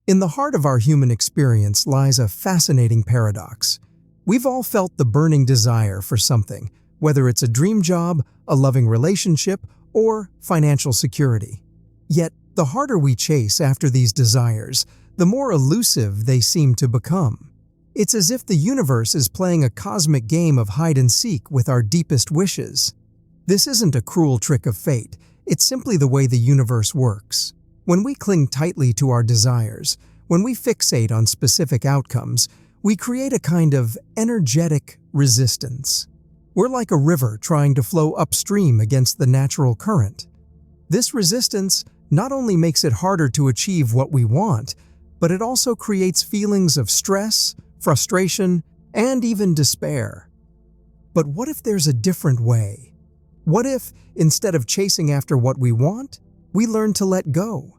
In the heart of our human experience lies a fascinating paradox. We've all felt the burning desire for something, whether it's a dream job, a loving relationship, or financial security. Yet, the harder we chase after these desires, the more elusive they seem to become. It's as if the universe is playing a cosmic game of hide-and-seek with our deepest wishes. This isn't a cruel trick of fate, it's simply the way the universe works. When we cling tightly to our desires, when we fixate on specific outcomes, we create a kind of energetic resistance. We're like a river trying to flow upstream against the natural current. This resistance not only makes it harder to achieve what we want, but it also creates feelings of stress, frustration, and even despair. But what if there's a different way? What if, instead of chasing after what we want, we learn to let go?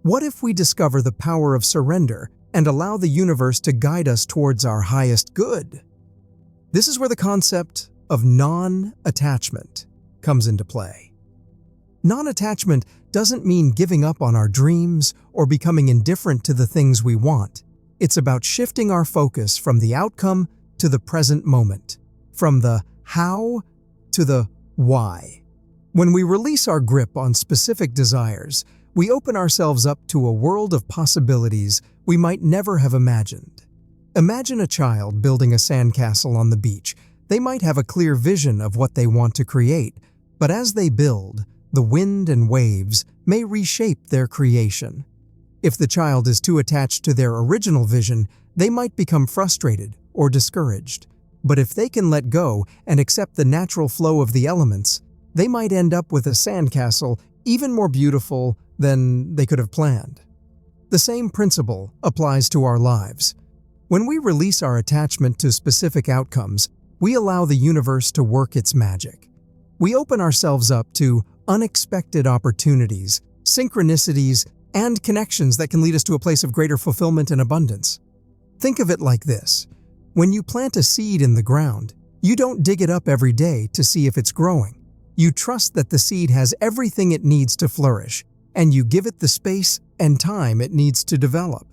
What if we discover the power of surrender and allow the universe to guide us towards our highest good? This is where the concept of non-attachment comes into play. Non-attachment doesn't mean giving up on our dreams or becoming indifferent to the things we want. It's about shifting our focus from the outcome to the present moment, from the how to the why. When we release our grip on specific desires, we open ourselves up to a world of possibilities we might never have imagined. Imagine a child building a sandcastle on the beach. They might have a clear vision of what they want to create, but as they build, the wind and waves may reshape their creation. If the child is too attached to their original vision, they might become frustrated or discouraged. But if they can let go and accept the natural flow of the elements, they might end up with a sandcastle even more beautiful than they could have planned. The same principle applies to our lives. When we release our attachment to specific outcomes, we allow the universe to work its magic. We open ourselves up to unexpected opportunities, synchronicities, and connections that can lead us to a place of greater fulfillment and abundance. Think of it like this. When you plant a seed in the ground, you don't dig it up every day to see if it's growing. You trust that the seed has everything it needs to flourish, and you give it the space and time it needs to develop.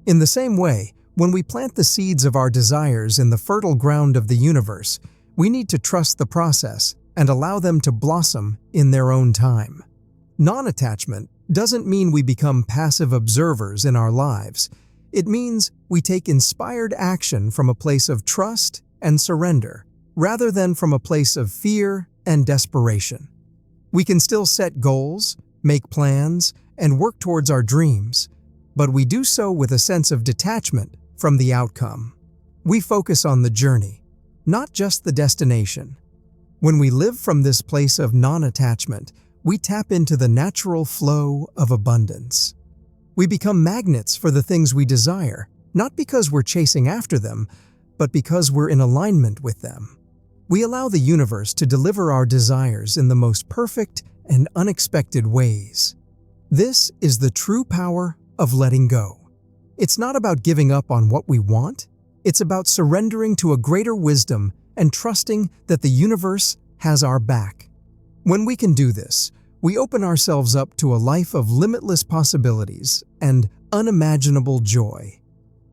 In the same way, when we plant the seeds of our desires in the fertile ground of the universe, we need to trust the process and allow them to blossom in their own time. Non-attachment doesn't mean we become passive observers in our lives. It means we take inspired action from a place of trust and surrender, rather than from a place of fear and desperation. We can still set goals, make plans, and work towards our dreams, but we do so with a sense of detachment from the outcome. We focus on the journey, not just the destination. When we live from this place of non-attachment, we tap into the natural flow of abundance. We become magnets for the things we desire, not because we're chasing after them, but because we're in alignment with them. We allow the universe to deliver our desires in the most perfect and unexpected ways. This is the true power of letting go. It's not about giving up on what we want. It's about surrendering to a greater wisdom and trusting that the universe has our back. When we can do this, we open ourselves up to a life of limitless possibilities and unimaginable joy.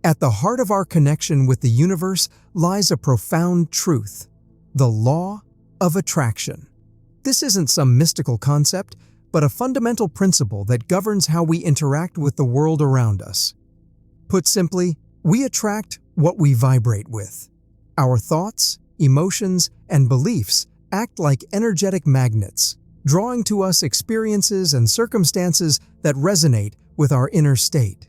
At the heart of our connection with the universe lies a profound truth: the law of attraction. This isn't some mystical concept, but a fundamental principle that governs how we interact with the world around us. Put simply, we attract what we vibrate with. Our thoughts, emotions, and beliefs act like energetic magnets, drawing to us experiences and circumstances that resonate with our inner state.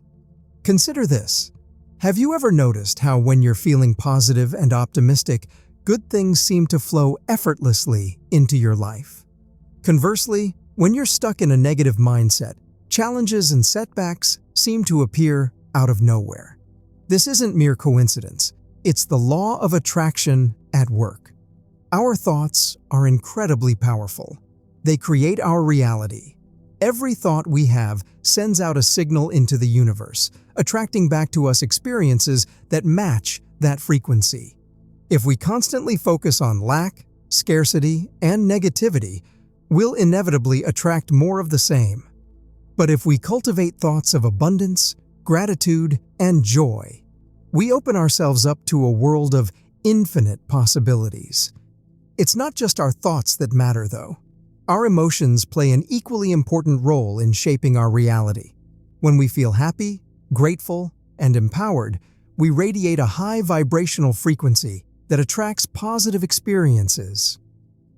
Consider this. Have you ever noticed how when you're feeling positive and optimistic, good things seem to flow effortlessly into your life? Conversely, when you're stuck in a negative mindset, challenges and setbacks seem to appear out of nowhere. This isn't mere coincidence. It's the law of attraction at work. Our thoughts are incredibly powerful. They create our reality. Every thought we have sends out a signal into the universe, attracting back to us experiences that match that frequency. If we constantly focus on lack, scarcity, and negativity, we'll inevitably attract more of the same. But if we cultivate thoughts of abundance, gratitude, and joy, we open ourselves up to a world of infinite possibilities. It's not just our thoughts that matter, though. Our emotions play an equally important role in shaping our reality. When we feel happy, grateful, and empowered, we radiate a high vibrational frequency that attracts positive experiences.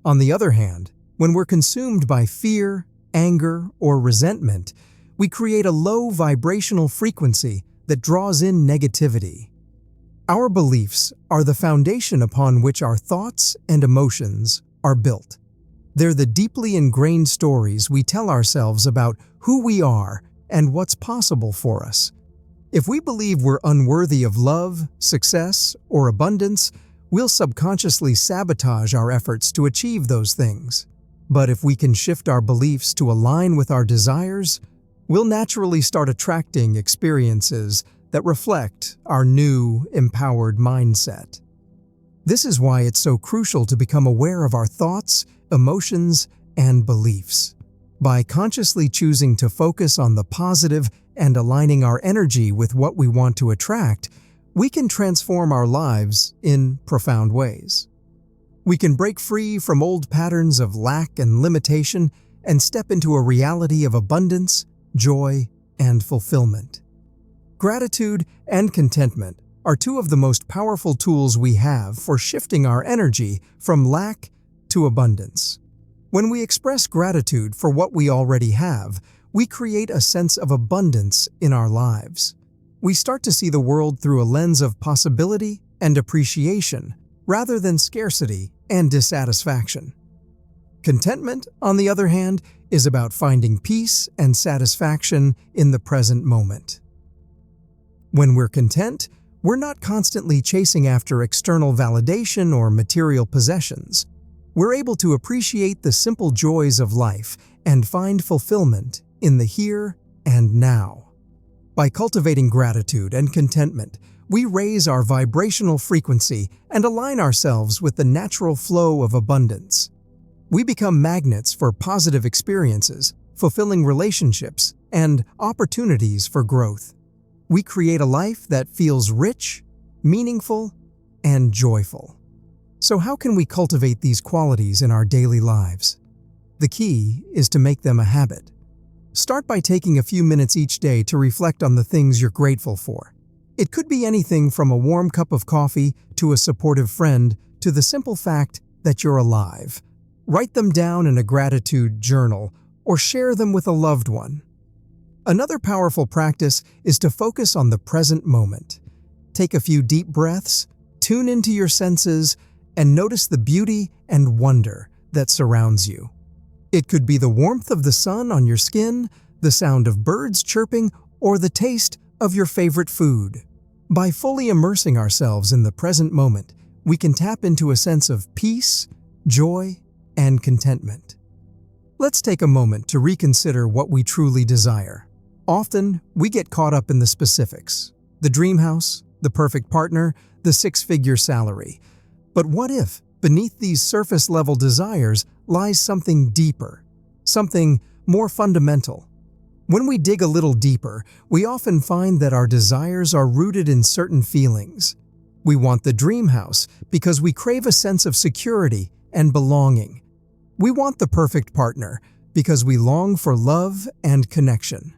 On the other hand, when we're consumed by fear, anger, or resentment, we create a low vibrational frequency that draws in negativity. Our beliefs are the foundation upon which our thoughts and emotions are built. They're the deeply ingrained stories we tell ourselves about who we are and what's possible for us. If we believe we're unworthy of love, success, or abundance, we'll subconsciously sabotage our efforts to achieve those things. But if we can shift our beliefs to align with our desires, we'll naturally start attracting experiences that reflect our new, empowered mindset. This is why it's so crucial to become aware of our thoughts, emotions, and beliefs. By consciously choosing to focus on the positive and aligning our energy with what we want to attract, we can transform our lives in profound ways. We can break free from old patterns of lack and limitation and step into a reality of abundance, joy, and fulfillment. Gratitude and contentment are two of the most powerful tools we have for shifting our energy from lack to abundance. When we express gratitude for what we already have, we create a sense of abundance in our lives. We start to see the world through a lens of possibility and appreciation, rather than scarcity and dissatisfaction. Contentment, on the other hand, is about finding peace and satisfaction in the present moment. When we're content, we're not constantly chasing after external validation or material possessions. We're able to appreciate the simple joys of life and find fulfillment in the here and now. By cultivating gratitude and contentment, we raise our vibrational frequency and align ourselves with the natural flow of abundance. We become magnets for positive experiences, fulfilling relationships, and opportunities for growth. We create a life that feels rich, meaningful, and joyful. So how can we cultivate these qualities in our daily lives? The key is to make them a habit. Start by taking a few minutes each day to reflect on the things you're grateful for. It could be anything from a warm cup of coffee to a supportive friend to the simple fact that you're alive. Write them down in a gratitude journal or share them with a loved one. Another powerful practice is to focus on the present moment. Take a few deep breaths, tune into your senses, and notice the beauty and wonder that surrounds you. It could be the warmth of the sun on your skin, the sound of birds chirping, or the taste of your favorite food. By fully immersing ourselves in the present moment, we can tap into a sense of peace, joy, and contentment. Let's take a moment to reconsider what we truly desire. Often, we get caught up in the specifics: the dream house, the perfect partner, the six-figure salary. But what if, beneath these surface-level desires, lies something deeper, something more fundamental? When we dig a little deeper, we often find that our desires are rooted in certain feelings. We want the dream house because we crave a sense of security and belonging. We want the perfect partner because we long for love and connection.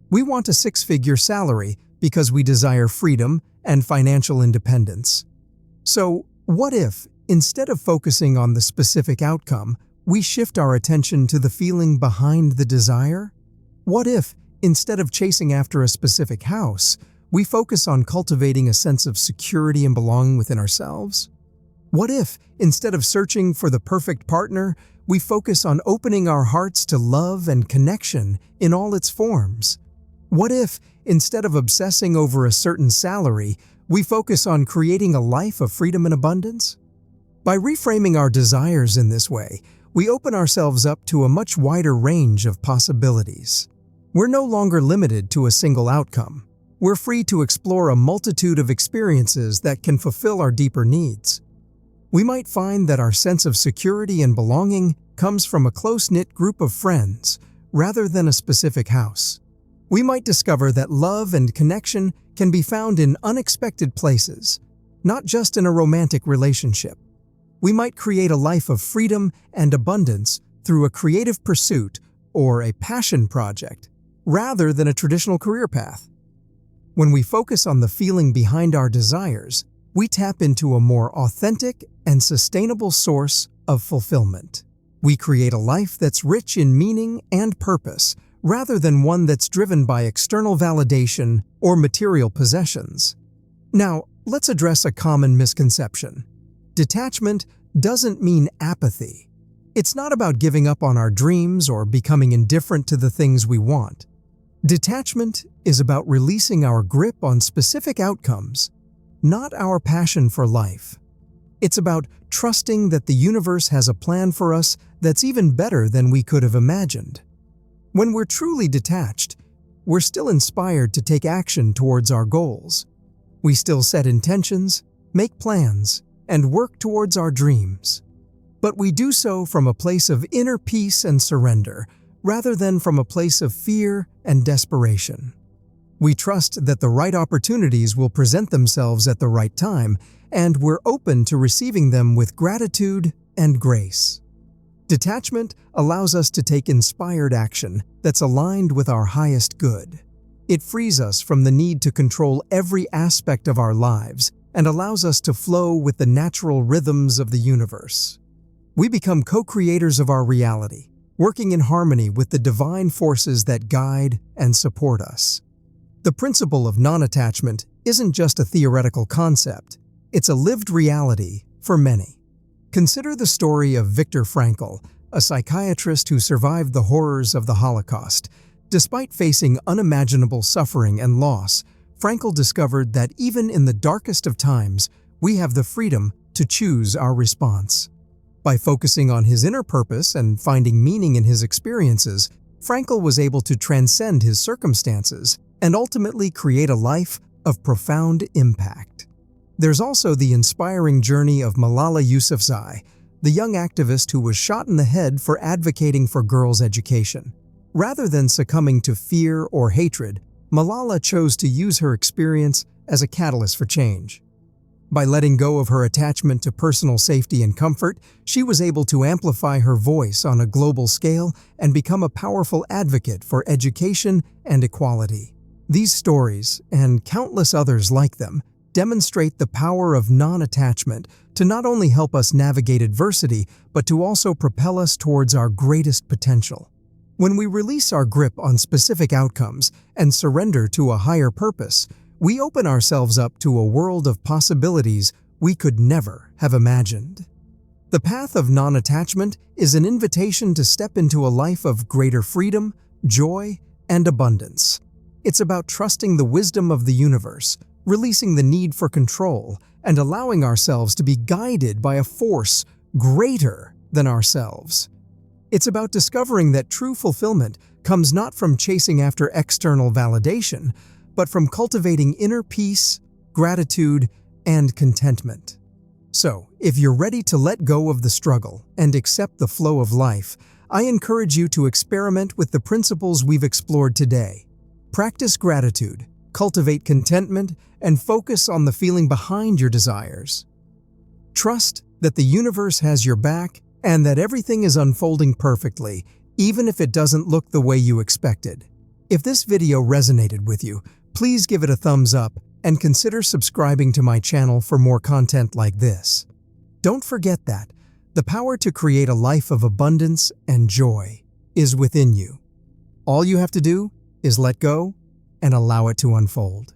We want a six-figure salary because we desire freedom and financial independence. So, what if, instead of focusing on the specific outcome, we shift our attention to the feeling behind the desire? What if, instead of chasing after a specific house, we focus on cultivating a sense of security and belonging within ourselves? What if, instead of searching for the perfect partner, we focus on opening our hearts to love and connection in all its forms? What if, instead of obsessing over a certain salary, we focus on creating a life of freedom and abundance? By reframing our desires in this way, we open ourselves up to a much wider range of possibilities. We're no longer limited to a single outcome. We're free to explore a multitude of experiences that can fulfill our deeper needs. We might find that our sense of security and belonging comes from a close-knit group of friends rather than a specific house. We might discover that love and connection can be found in unexpected places, not just in a romantic relationship. We might create a life of freedom and abundance through a creative pursuit or a passion project, rather than a traditional career path. When we focus on the feeling behind our desires, we tap into a more authentic and sustainable source of fulfillment. We create a life that's rich in meaning and purpose, rather than one that's driven by external validation or material possessions. Now, let's address a common misconception. Detachment doesn't mean apathy. It's not about giving up on our dreams or becoming indifferent to the things we want. Detachment is about releasing our grip on specific outcomes, not our passion for life. It's about trusting that the universe has a plan for us that's even better than we could have imagined. When we're truly detached, we're still inspired to take action towards our goals. We still set intentions, make plans, and work towards our dreams. But we do so from a place of inner peace and surrender, rather than from a place of fear and desperation. We trust that the right opportunities will present themselves at the right time, and we're open to receiving them with gratitude and grace. Detachment allows us to take inspired action that's aligned with our highest good. It frees us from the need to control every aspect of our lives and allows us to flow with the natural rhythms of the universe. We become co-creators of our reality, working in harmony with the divine forces that guide and support us. The principle of non-attachment isn't just a theoretical concept, it's a lived reality for many. Consider the story of Viktor Frankl, a psychiatrist who survived the horrors of the Holocaust. Despite facing unimaginable suffering and loss, Frankl discovered that even in the darkest of times, we have the freedom to choose our response. By focusing on his inner purpose and finding meaning in his experiences, Frankl was able to transcend his circumstances and ultimately create a life of profound impact. There's also the inspiring journey of Malala Yousafzai, the young activist who was shot in the head for advocating for girls' education. Rather than succumbing to fear or hatred, Malala chose to use her experience as a catalyst for change. By letting go of her attachment to personal safety and comfort, she was able to amplify her voice on a global scale and become a powerful advocate for education and equality. These stories, and countless others like them, demonstrate the power of non-attachment to not only help us navigate adversity, but to also propel us towards our greatest potential. When we release our grip on specific outcomes and surrender to a higher purpose, we open ourselves up to a world of possibilities we could never have imagined. The path of non-attachment is an invitation to step into a life of greater freedom, joy, and abundance. It's about trusting the wisdom of the universe, releasing the need for control, and allowing ourselves to be guided by a force greater than ourselves. It's about discovering that true fulfillment comes not from chasing after external validation, but from cultivating inner peace, gratitude, and contentment. So, if you're ready to let go of the struggle and accept the flow of life, I encourage you to experiment with the principles we've explored today. Practice gratitude, cultivate contentment, and focus on the feeling behind your desires. Trust that the universe has your back and that everything is unfolding perfectly, even if it doesn't look the way you expected. If this video resonated with you, please give it a thumbs up and consider subscribing to my channel for more content like this. Don't forget that the power to create a life of abundance and joy is within you. All you have to do is let go and allow it to unfold.